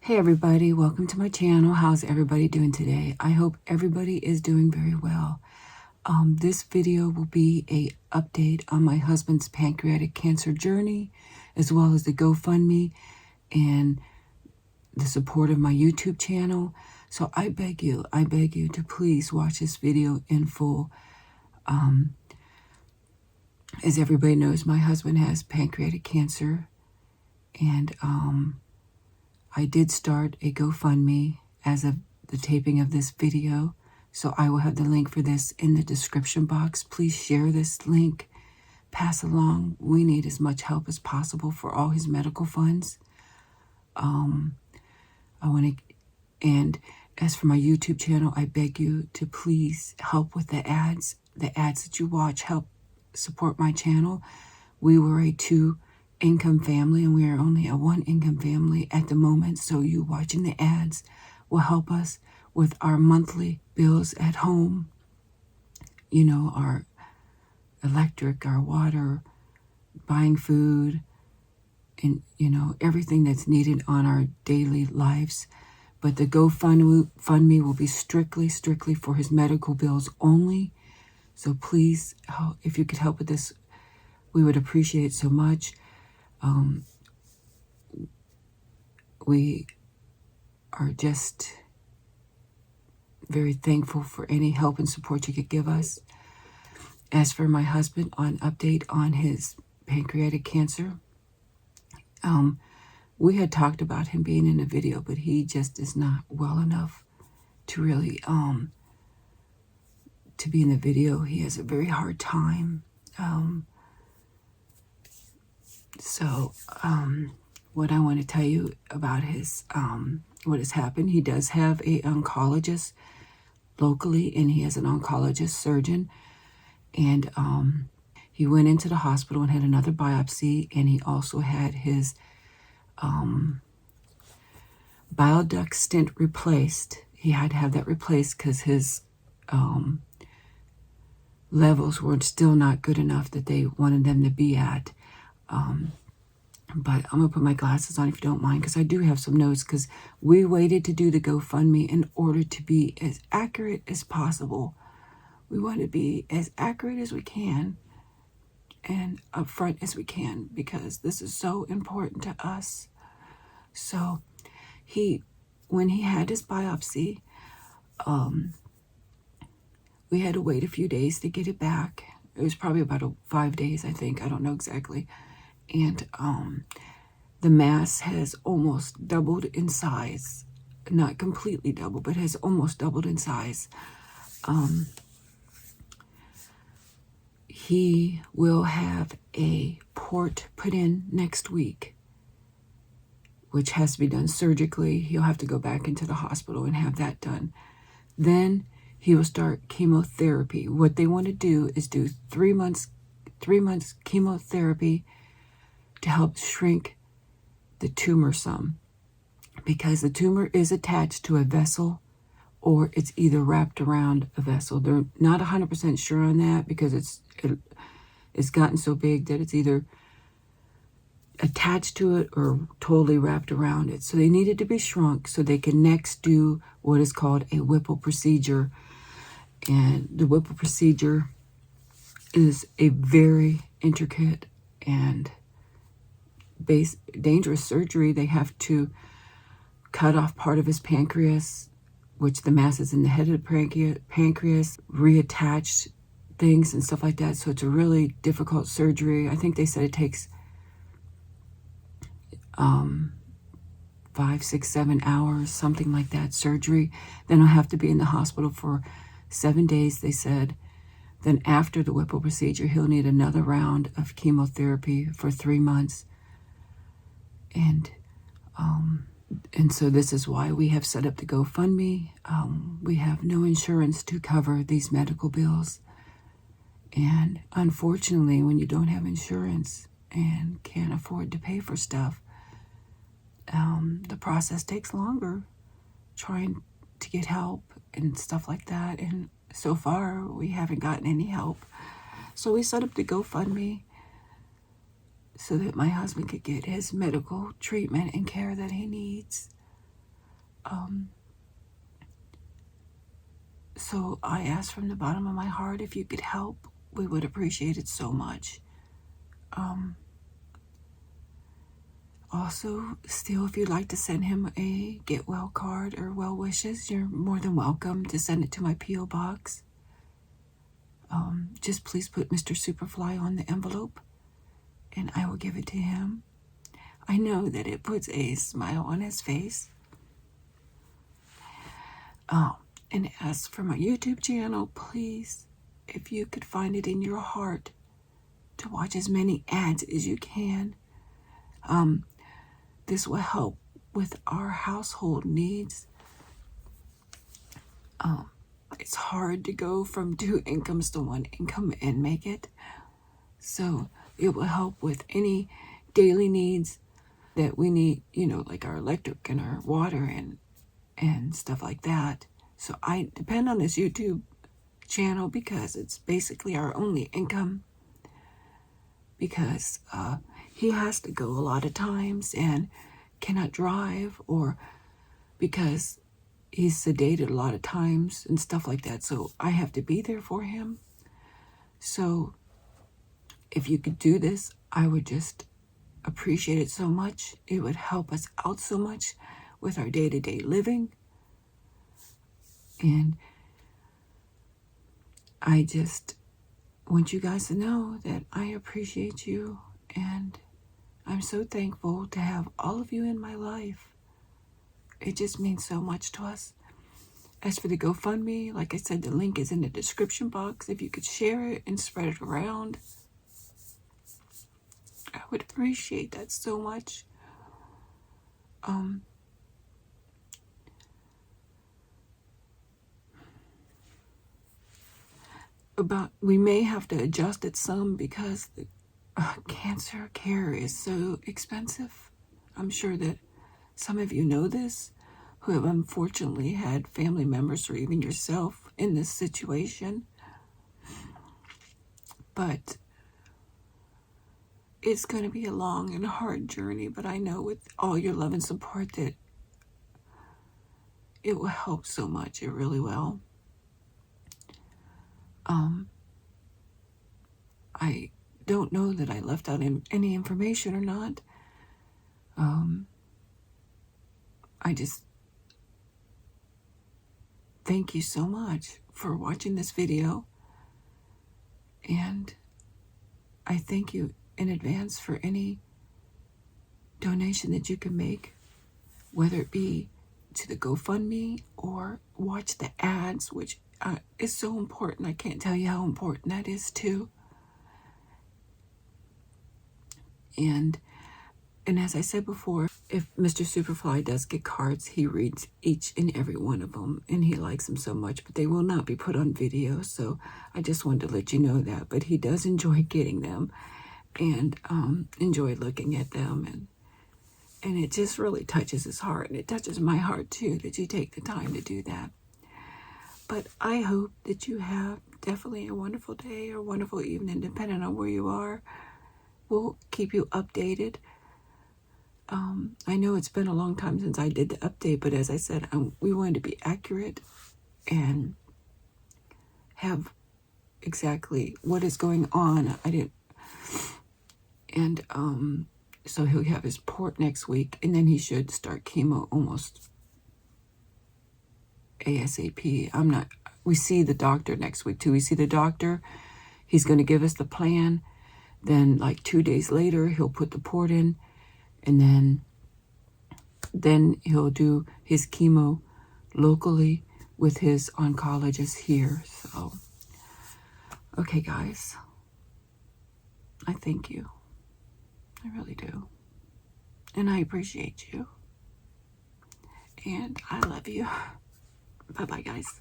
Hey everybody, welcome to my channel. How's everybody doing today? I hope everybody is doing very well. This video will be a update on my husband's pancreatic cancer journey, as well as the GoFundMe and the support of my YouTube channel. So I beg you to please watch this video in full. As everybody knows, my husband has pancreatic cancer, and I did start a GoFundMe as of the taping of this video, so I will have the link for this in the description box. Please share this link, pass along. We need as much help as possible for all his medical funds. And as for my YouTube channel, I beg you to please help with the ads. The ads that you watch help support my channel. We were a two-income family, and we are only a one-income family at the moment, so you watching the ads will help us with our monthly bills at home. You know, our electric, our water, buying food, and, you know, everything that's needed on our daily lives. But the GoFundMe will be strictly for his medical bills only. So please, if you could help with this, we would appreciate it so much. We are just very thankful for any help and support you could give us. As for my husband, on update on his pancreatic cancer, we had talked about him being in a video, but he just is not well enough to really to be in the video. He has a very hard time. What I want to tell you about his what has happened, he does have a oncologist locally, and he has an oncologist surgeon, and he went into the hospital and had another biopsy, and he also had his bile duct stent replaced. He had to have that replaced because his levels were still not good enough that they wanted them to be at. But I'm going to put my glasses on if you don't mind, because I do have some notes, because we waited to do the GoFundMe in order to be as accurate as possible. We want to be as accurate as we can and upfront as we can, because this is so important to us. So when he had his biopsy, we had to wait a few days to get it back. It was probably about 5 days, I think. I don't know exactly. And the mass has almost doubled in size. Not completely doubled, but has almost doubled in size. He will have a port put in next week, which has to be done surgically. He'll have to go back into the hospital and have that done. Then he will start chemotherapy. What they want to do is do 3 months chemotherapy to help shrink the tumor some, because the tumor is attached to a vessel, or it's either wrapped around a vessel. They're not 100% sure on that, because it's gotten so big that it's either attached to it or totally wrapped around it. So they need it to be shrunk so they can next do what is called a Whipple procedure. And the Whipple procedure is a very intricate and dangerous surgery. They have to cut off part of his pancreas, which the mass is in the head of the pancreas, reattach things and stuff like that. So it's a really difficult surgery. I think they said it takes 5, 6, 7 hours, something like that, surgery. Then he'll have to be in the hospital for 7 days, they said. Then after the Whipple procedure, he'll need another round of chemotherapy for 3 months. And so this is why we have set up the GoFundMe. We have no insurance to cover these medical bills. And unfortunately, when you don't have insurance and can't afford to pay for stuff, the process takes longer, trying to get help and stuff like that. And so far, we haven't gotten any help. So we set up the GoFundMe so that my husband could get his medical treatment and care that he needs. So I ask from the bottom of my heart, if you could help, we would appreciate it so much. Also, still, if you'd like to send him a get well card or well wishes, you're more than welcome to send it to my P.O. box. Just please put Mr. Superfly on the envelope, and I will give it to him. I know that it puts a smile on his face. And as for my YouTube channel, please, if you could find it in your heart to watch as many ads as you can. This will help with our household needs. It's hard to go from 2 incomes to 1 income and make it. So it will help with any daily needs that we need, like our electric and our water and stuff like that. So I depend on this YouTube channel because it's basically our only income, because he has to go a lot of times and cannot drive, or because he's sedated a lot of times and stuff like that. So I have to be there for him. So if you could do this, I would just appreciate it so much. It would help us out so much with our day-to-day living. And I just want you guys to know that I appreciate you, and I'm so thankful to have all of you in my life. It just means so much to us. As for the GoFundMe, like I said, the link is in the description box. If you could share it and spread it around, I would appreciate that so much. We may have to adjust it some because the cancer care is so expensive. I'm sure that some of you know this, who have unfortunately had family members or even yourself in this situation. But it's going to be a long and hard journey, but I know with all your love and support that it will help so much. It really will. I don't know that I left out any information or not. I just thank you so much for watching this video, and I thank you in advance for any donation that you can make, whether it be to the GoFundMe or watch the ads, which is so important. I can't tell you how important that is too. And as I said before, if Mr. Superfly does get cards, he reads each and every one of them, and he likes them so much, but they will not be put on video. So I just wanted to let you know that. But he does enjoy getting them and enjoy looking at them. And it just really touches his heart. And it touches my heart too, that you take the time to do that. But I hope that you have definitely a wonderful day or wonderful evening, depending on where you are. We'll keep you updated. I know it's been a long time since I did the update, but as I said, we wanted to be accurate and have exactly what is going on. So he'll have his port next week, and then he should start chemo almost ASAP. We see the doctor next week too. We see the doctor. He's going to give us the plan. Then like 2 days later, he'll put the port in, and then he'll do his chemo locally with his oncologist here. So, okay, guys, I thank you. I really do. And I appreciate you. And I love you. Bye-bye, guys.